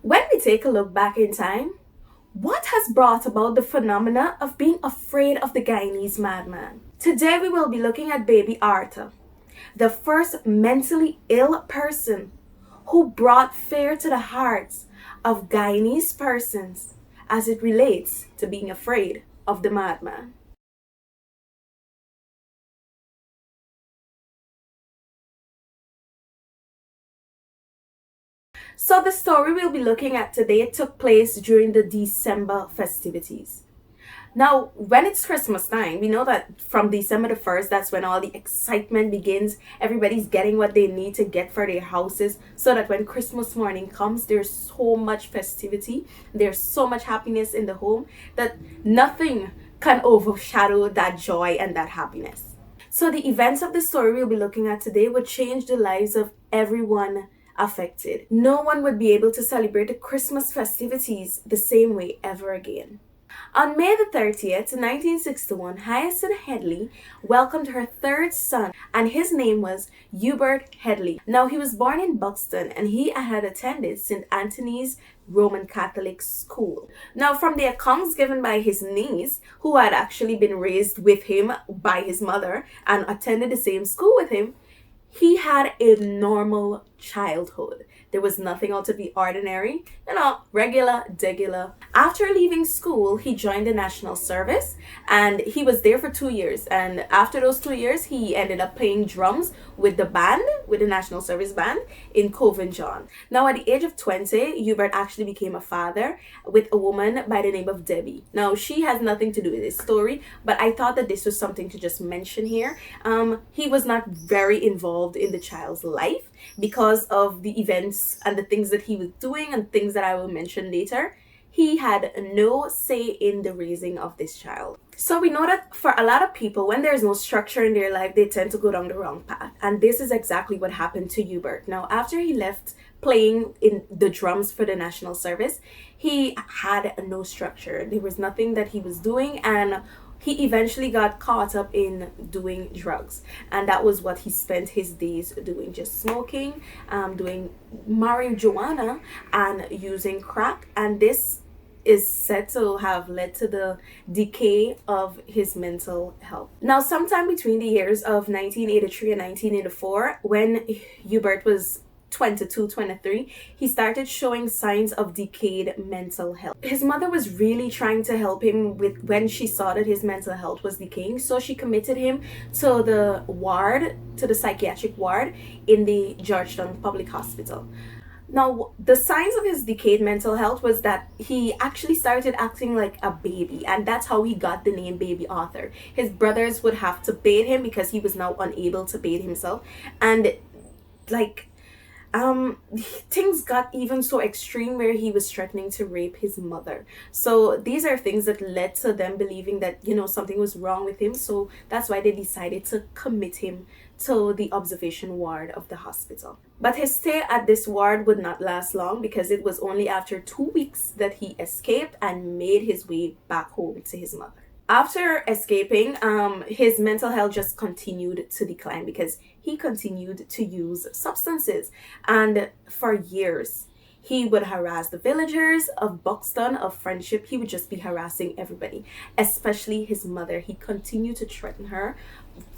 When we take a look back in time, what has brought about the phenomena of being afraid of the Guyanese madman? Today we will be looking at baby Arthur, the first mentally ill person who brought fear to the hearts of Guyanese persons as it relates to being afraid of the madman. So the story we'll be looking at today took place during the December festivities. Now, when it's Christmas time, we know that from December the 1st, that's when all the excitement begins. Everybody's getting what they need to get for their houses so that when Christmas morning comes, there's so much festivity, there's so much happiness in the home that nothing can overshadow that joy and that happiness. So the events of the story we'll be looking at today would change the lives of everyone affected. No one would be able to celebrate the Christmas festivities the same way ever again. On May the 30th, 1961, Hyacinth Headley welcomed her third son, and his name was Hubert Headley. Now, he was born in Buxton, and he had attended St. Anthony's Roman Catholic School. Now, from the accounts given by his niece, who had actually been raised with him by his mother and attended the same school with him, he had a normal childhood. There was nothing out of the ordinary, regular, degular. After leaving school, he joined the National Service and he was there for 2 years. And after those 2 years, he ended up playing drums with the band, with the National Service Band in Covent John. Now, at the age of 20, Hubert actually became a father with a woman by the name of Debbie. Now, she has nothing to do with this story, but I thought that this was something to just mention here. He was not very involved in the child's life because of the events and the things that he was doing and things that I will mention later. He had no say in the raising of this child. So we know that for a lot of people, when there's no structure in their life, they tend to go down the wrong path. And this is exactly what happened to Hubert. Now, after he left playing in the drums for the National Service, he had no structure. There was nothing that he was doing, and he eventually got caught up in doing drugs, and that was what he spent his days doing, just smoking, doing marijuana and using crack. And this is said to have led to the decay of his mental health. Now, sometime between the years of 1983 and 1984, when Hubert was 22, 23, he started showing signs of decayed mental health. His mother was really trying to help him with when she saw that his mental health was decaying, so she committed him to the ward, to the psychiatric ward in the Georgetown Public Hospital. Now, the signs of his decayed mental health was that he actually started acting like a baby, and that's how he got the name Baby Arthur. His brothers would have to bathe him because he was now unable to bathe himself, and things got even so extreme where he was threatening to rape his mother. So these are things that led to them believing that, something was wrong with him. So that's why they decided to commit him to the observation ward of the hospital. But his stay at this ward would not last long, because it was only after 2 weeks that he escaped and made his way back home to his mother. After escaping, his mental health just continued to decline because he continued to use substances. And for years, he would harass the villagers of Buxton, of Friendship. He would just be harassing everybody, especially his mother. He continued to threaten her,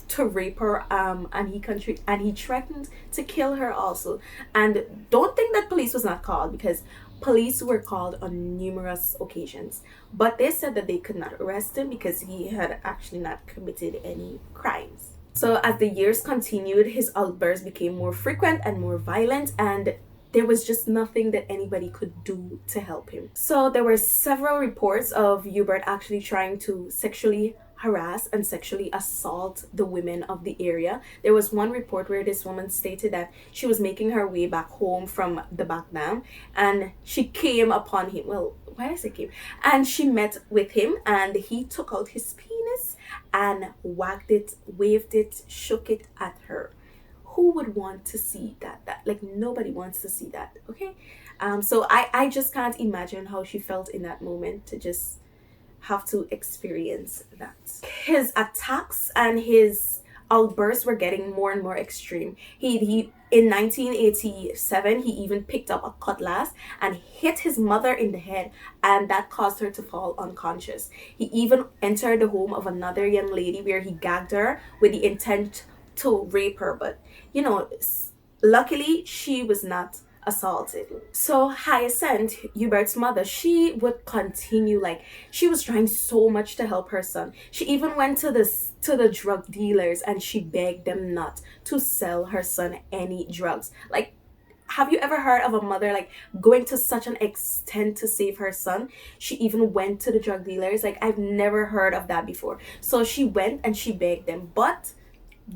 to rape her, and he threatened to kill her also. And don't think that police was not called, because police were called on numerous occasions, but they said that they could not arrest him because he had actually not committed any crimes. So as the years continued, his outbursts became more frequent and more violent, and there was just nothing that anybody could do to help him. So there were several reports of Hubert actually trying to sexually harass and sexually assault the women of the area. There was one report where this woman stated that she was making her way back home from the back dam, and she came upon him. Well, why I say came? And she met with him, and he took out his penis and wagged it, waved it, shook it at her. Who would want to see that? Nobody wants to see that, okay? So I just can't imagine how she felt in that moment, to just have to experience that. His attacks and his outbursts were getting more and more extreme. He in 1987 he even picked up a cutlass and hit his mother in the head, and that caused her to fall unconscious. He even entered the home of another young lady where he gagged her with the intent to rape her, but you know, luckily she was not assaulted. So Hyacinth, Hubert's mother, she would continue, like, she was trying so much to help her son. She even went to the drug dealers and she begged them not to sell her son any drugs. Like, have you ever heard of a mother like going to such an extent to save her son? She even went to the drug dealers. Like, I've never heard of that before. So she went and she begged them, but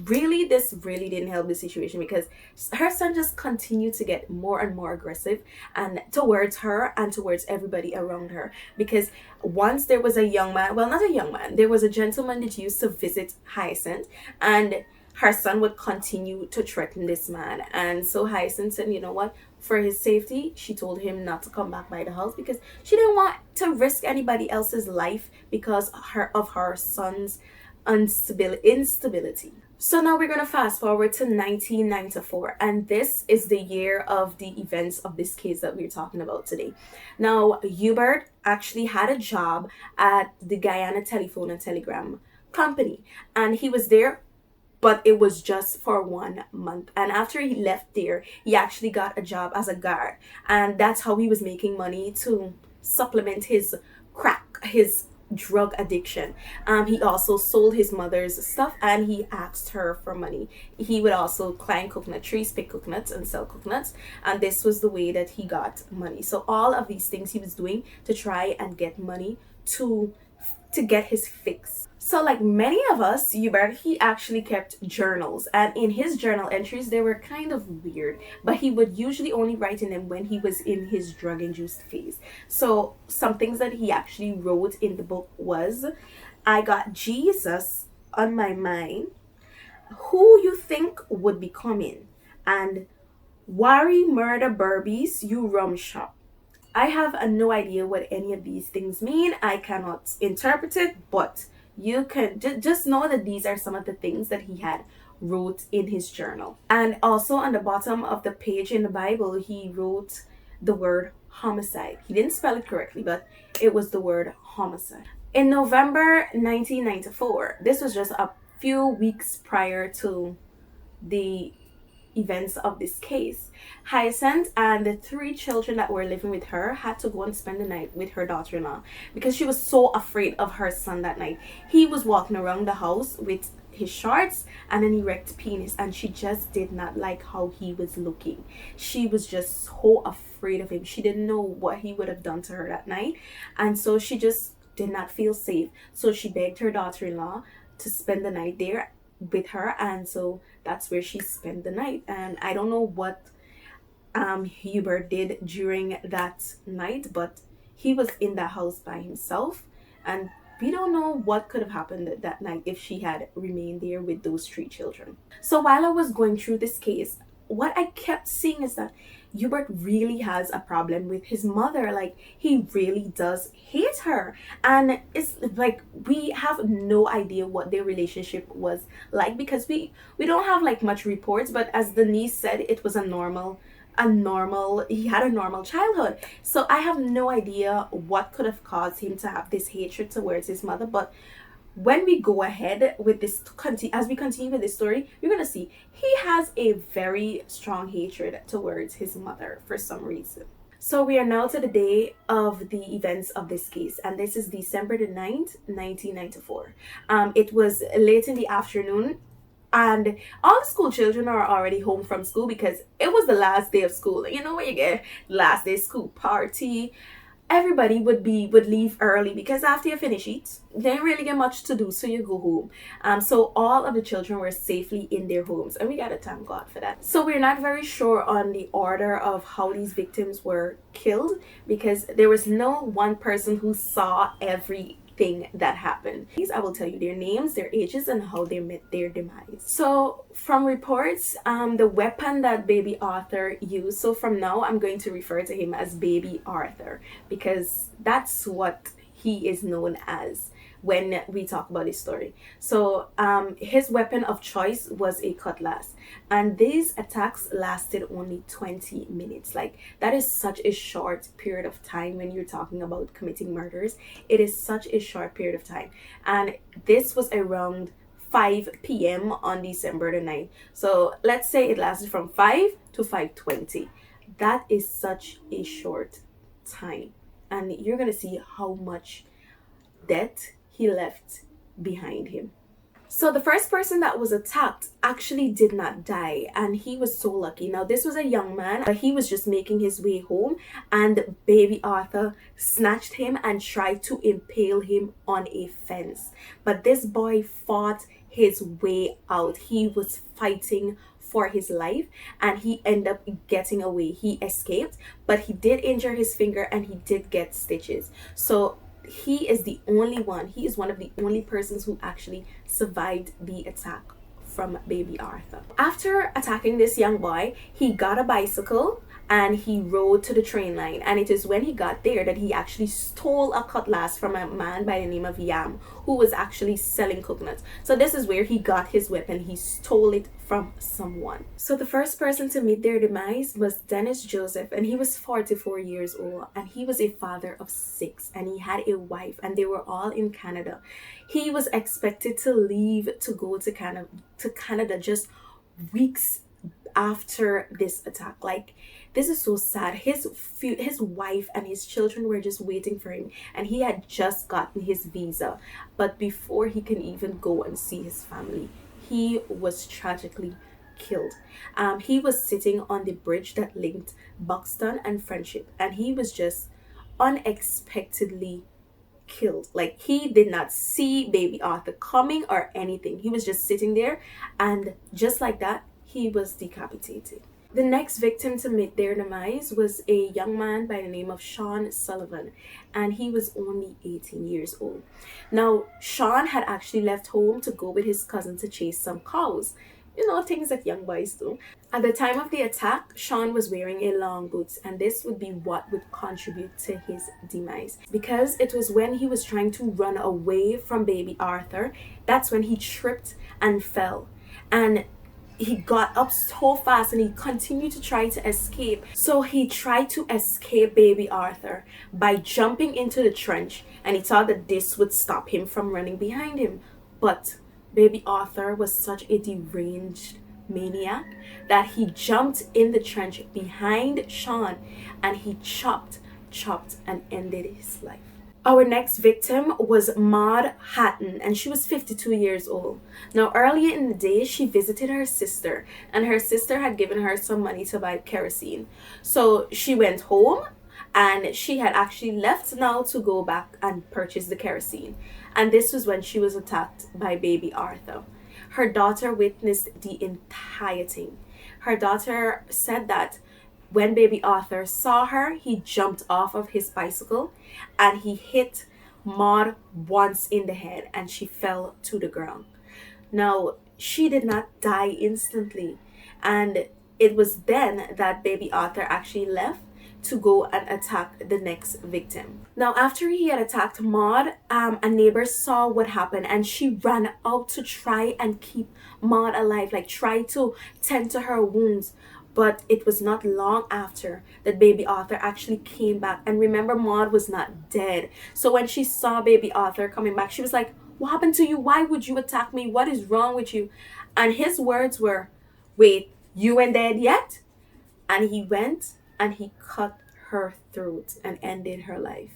really, this really didn't help the situation, because her son just continued to get more and more aggressive and towards her and towards everybody around her. Because once there was a young man, well, not a young man, there was a gentleman that used to visit Hyacinth, and her son would continue to threaten this man. And so Hyacinth said, you know what, for his safety, she told him not to come back by the house, because she didn't want to risk anybody else's life because of her son's instability. So now we're going to fast forward to 1994, and this is the year of the events of this case that we're talking about today. Now, Hubert actually had a job at the Guyana Telephone and Telegram Company, and he was there, but it was just for 1 month. And after he left there, he actually got a job as a guard, and that's how he was making money to supplement his drug addiction. He also sold his mother's stuff, and he asked her for money. He would also climb coconut trees, pick coconuts, and sell coconuts, and this was the way that he got money. So all of these things he was doing to try and get money to get his fix. So like many of us, Hubert, he actually kept journals, and in his journal entries, they were kind of weird, but he would usually only write in them when he was in his drug-induced phase. So some things that he actually wrote in the book was, I got Jesus on my mind, who you think would be coming, and worry murder burbies, you rum shop. I have no idea what any of these things mean. I cannot interpret it, but you can just know that these are some of the things that he had wrote in his journal. And also on the bottom of the page in the Bible, he wrote the word homicide. He didn't spell it correctly, but it was the word homicide. In November 1994, this was just a few weeks prior to the events of this case, Hyacinth and the 3 children that were living with her had to go and spend the night with her daughter-in-law because she was so afraid of her son that night. He was walking around the house with his shorts and an erect penis, and she just did not like how he was looking. She was just so afraid of him. She didn't know what he would have done to her that night, and so she just did not feel safe. So she begged her daughter-in-law to spend the night there with her, and so that's where she spent the night. And I don't know what Hubert did during that night, but he was in the house by himself, and we don't know what could have happened that night if she had remained there with those 3 children. So while I was going through this case, what I kept seeing is that Hubert really has a problem with his mother. Like, he really does hate her, and it's like we have no idea what their relationship was like, because we don't have like much reports, but as the niece said, it was he had a normal childhood. So I have no idea what could have caused him to have this hatred towards his mother. But when we go ahead with this, as we continue with this story, you're gonna see he has a very strong hatred towards his mother for some reason. So we are now to the day of the events of this case, and this is December the 9th, 1994. It was late in the afternoon, and all the school children are already home from school because it was the last day of school. You know what you get, last day school party. Everybody would leave early because after you finish it, they didn't really get much to do, so you go home. So all of the children were safely in their homes, and we gotta thank God for that. So we're not very sure on the order of how these victims were killed, because there was no one person who saw everything that happened. I will tell you their names, their ages, and how they met their demise. So from reports, the weapon that baby Arthur used, so from now I'm going to refer to him as baby Arthur because that's what he is known as when we talk about his story. So his weapon of choice was a cutlass, and these attacks lasted only 20 minutes. Like, that is such a short period of time when you're talking about committing murders. It is such a short period of time, and this was around 5 p.m. on December the 9th. So let's say it lasted from 5 to 5:20. That is such a short time, and you're gonna see how much death he left behind him. So the first person that was attacked actually did not die, and he was so lucky. Now, this was a young man, but he was just making his way home, and baby Arthur snatched him and tried to impale him on a fence. But this boy fought his way out. He was fighting for his life, and he ended up getting away. He escaped, but he did injure his finger and he did get stitches. So he is one of the only persons who actually survived the attack from baby Arthur. After attacking this young boy, he got a bicycle and he rode to the train line, and it is when he got there that he actually stole a cutlass from a man by the name of Yam, who was actually selling coconuts. So this is where he got his weapon. He stole it from someone. So the first person to meet their demise was Dennis Joseph, and he was 44 years old, and he was a father of 6, and he had a wife, and they were all in Canada. He was expected to leave to go to Canada just weeks after this attack. Like, this is so sad. His wife and his children were just waiting for him, and he had just gotten his visa. But before he can even go and see his family, he was tragically killed. He was sitting on the bridge that linked Buxton and Friendship, and he was just unexpectedly killed. Like, he did not see baby Arthur coming or anything. He was just sitting there, and just like that, he was decapitated. The next victim to meet their demise was a young man by the name of Sean Sullivan, and he was only 18 years old. Now, Sean had actually left home to go with his cousin to chase some cows. You know, things that young boys do. At the time of the attack, Sean was wearing a long boots, and this would be what would contribute to his demise. Because it was when he was trying to run away from baby Arthur, that's when he tripped and fell. And he got up so fast and he continued to try to escape. So he tried to escape baby Arthur by jumping into the trench, and he thought that this would stop him from running behind him. But baby Arthur was such a deranged maniac that he jumped in the trench behind Sean, and he chopped and ended his life. Our next victim was Maude Hatton, and she was 52 years old. Now, earlier in the day, she visited her sister, and her sister had given her some money to buy kerosene. So she went home, and she had actually left now to go back and purchase the kerosene. And this was when she was attacked by baby Arthur. Her daughter witnessed the entire thing. Her daughter said that when baby Arthur saw her, he jumped off of his bicycle and he hit Maude once in the head, and she fell to the ground. Now, she did not die instantly, and it was then that baby Arthur actually left to go and attack the next victim. Now, after he had attacked Maude, a neighbor saw what happened, and she ran out to try and keep Maude alive, like try to tend to her wounds. But it was not long after that baby Arthur actually came back. And remember, Maude was not dead. So when she saw baby Arthur coming back, she was like, "What happened to you? Why would you attack me? What is wrong with you?" And his words were, "Wait, you ain't dead yet?" And he went and he cut her throat and ended her life.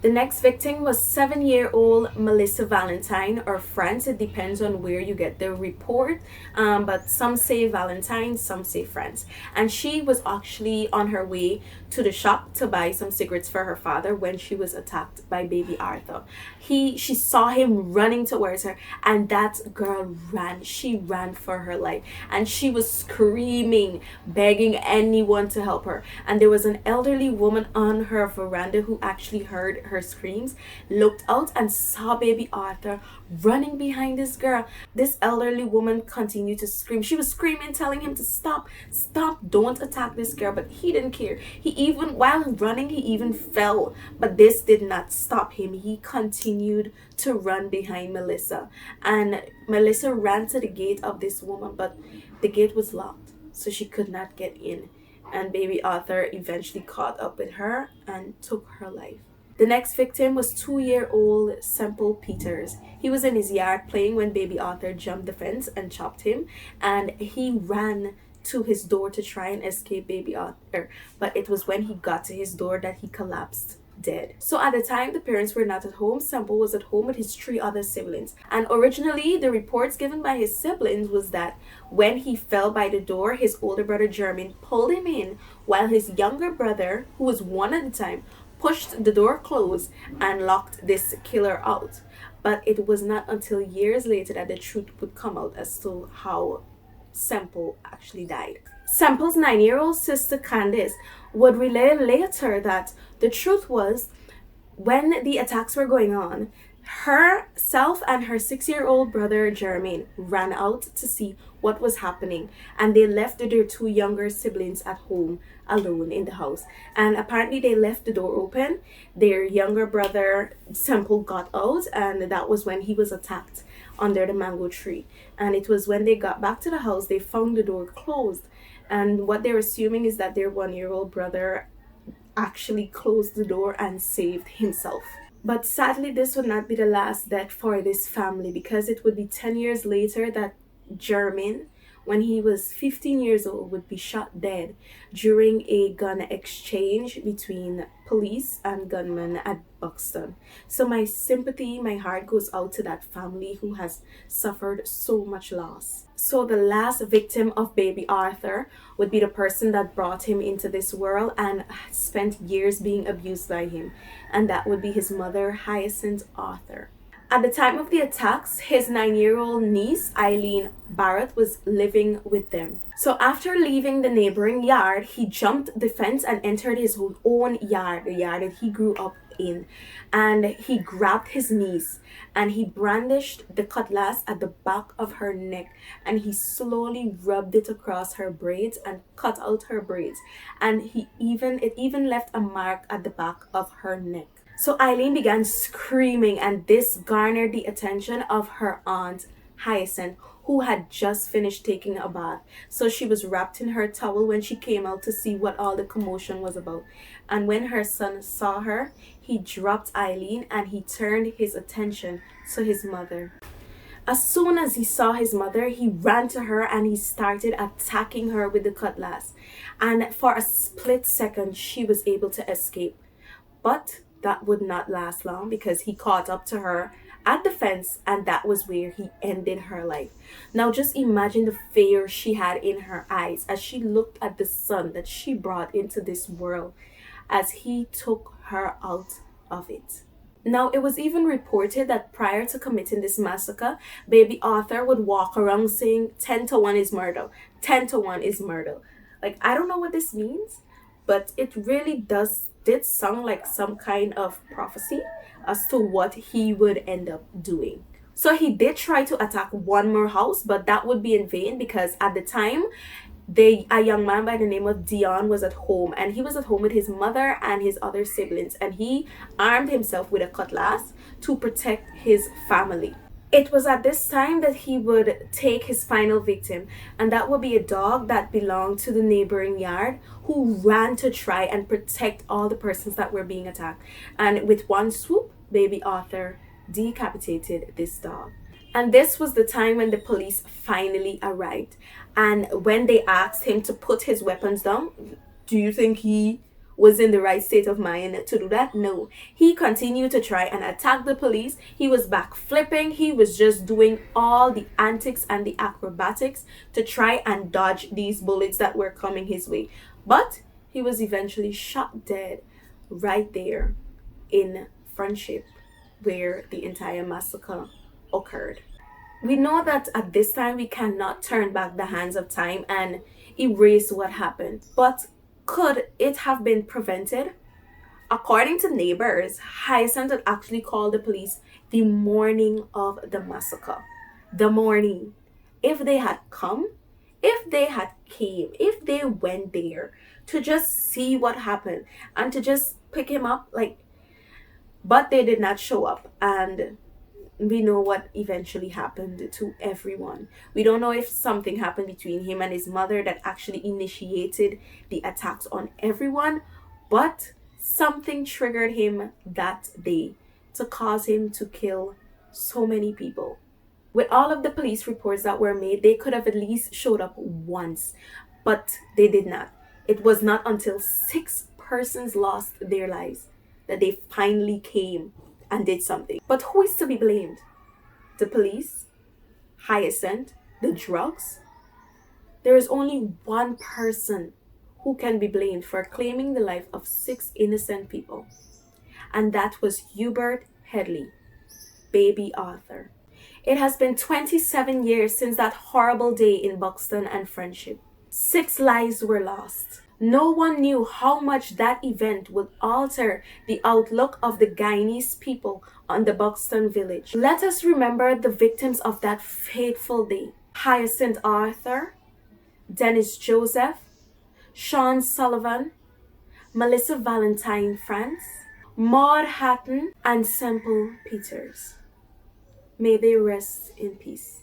The next victim was 7-year-old Melissa Valentine, or France. It depends on where you get the report, but some say Valentine, some say France. And she was actually on her way to the shop to buy some cigarettes for her father when she was attacked by baby Arthur. She saw him running towards her, and that girl ran. She ran for her life, and she was screaming, begging anyone to help her. And there was an elderly woman on her veranda who actually heard her her screams, looked out and saw baby Arthur running behind this girl. This elderly woman continued to scream. She was screaming, telling him to stop, stop, don't attack this girl. But he didn't care. He even, while running, he even fell. But this did not stop him. He continued to run behind Melissa. And Melissa ran to the gate of this woman, but the gate was locked, so she could not get in. And baby Arthur eventually caught up with her and took her life. The next victim was 2-year-old Semple Peters. He was in his yard playing when baby Arthur jumped the fence and chopped him, and he ran to his door to try and escape baby Arthur, but it was when he got to his door that he collapsed dead. So at the time the parents were not at home, Semple was at home with his 3 other siblings. And originally the reports given by his siblings was that when he fell by the door, his older brother Jermaine pulled him in, while his younger brother, who was 1 at the time, pushed the door closed and locked this killer out. But it was not until years later that the truth would come out as to how Semple actually died. Semple's 9-year-old sister Candice would relay later that the truth was, when the attacks were going on, herself and her 6-year-old brother Jermaine ran out to see what was happening, and they left their 2 younger siblings at home alone in the house. And apparently they left the door open. Their younger brother Semple got out, and that was when he was attacked under the mango tree. And it was when they got back to the house they found the door closed, and what they're assuming is that their 1-year-old brother actually closed the door and saved himself. But sadly, this would not be the last death for this family, because it would be 10 years later that Jermaine, when he was 15 years old, would be shot dead during a gun exchange between police and gunmen at Buxton. So my sympathy, my heart goes out to that family who has suffered so much loss. So the last victim of baby Arthur would be the person that brought him into this world and spent years being abused by him, and that would be his mother, Hyacinth Arthur. At the time of the attacks, his 9-year-old niece, Eileen Barrett, was living with them. So after leaving the neighboring yard, he jumped the fence and entered his own yard, the yard that he grew up in. And he grabbed his niece and he brandished the cutlass at the back of her neck, and he slowly rubbed it across her braids and cut out her braids. And it even left a mark at the back of her neck. So Eileen began screaming, and this garnered the attention of her aunt Hyacinth, who had just finished taking a bath. So she was wrapped in her towel when she came out to see what all the commotion was about. And when her son saw her, he dropped Eileen and he turned his attention to his mother. As soon as he saw his mother, he ran to her and he started attacking her with the cutlass. And for a split second, she was able to escape. But that would not last long, because he caught up to her at the fence, and that was where he ended her life. Now just imagine the fear she had in her eyes as she looked at the son that she brought into this world as he took her out of it. Now, it was even reported that prior to committing this massacre, baby Arthur would walk around saying 10 to 1 is murder, 10 to 1 is murder. Like, I don't know what this means, but it really did sound like some kind of prophecy as to what he would end up doing. So he did try to attack one more house, but that would be in vain, because at the time a young man by the name of Dion was at home, and he was at home with his mother and his other siblings, and he armed himself with a cutlass to protect his family. It was at this time that he would take his final victim, and that would be a dog that belonged to the neighboring yard, who ran to try and protect all the persons that were being attacked. And with one swoop, baby Arthur decapitated this dog. And this was the time when the police finally arrived. And when they asked him to put his weapons down, do you think he was in the right state of mind to do that? No. He continued to try and attack the police. He was back flipping. He was just doing all the antics and the acrobatics to try and dodge these bullets that were coming his way. But he was eventually shot dead right there in Friendship, where the entire massacre occurred. We know that at this time we cannot turn back the hands of time and erase what happened, but could it have been prevented? According to neighbors, Hyacinth had actually called the police the morning of the massacre. The morning. If they had come, if they had came, if they went there to just see what happened and to just pick him up, like, but they did not show up, and we know what eventually happened to everyone. We don't know if something happened between him and his mother that actually initiated the attacks on everyone, but something triggered him that day to cause him to kill so many people. With all of the police reports that were made, they could have at least showed up once, but they did not. It was not until 6 persons lost their lives that they finally came and did something. But who is to be blamed? The police? Hyacinth? The drugs? There is only one person who can be blamed for claiming the life of 6 innocent people, and that was Hubert Headley, baby Arthur. It has been 27 years since that horrible day in Buxton and Friendship. 6 lives were lost. No one knew how much that event would alter the outlook of the Guyanese people on the Buxton village. Let us remember the victims of that fateful day. Hyacinth Arthur, Dennis Joseph, Sean Sullivan, Melissa Valentine France, Maude Hatton, and Semple Peters. May they rest in peace.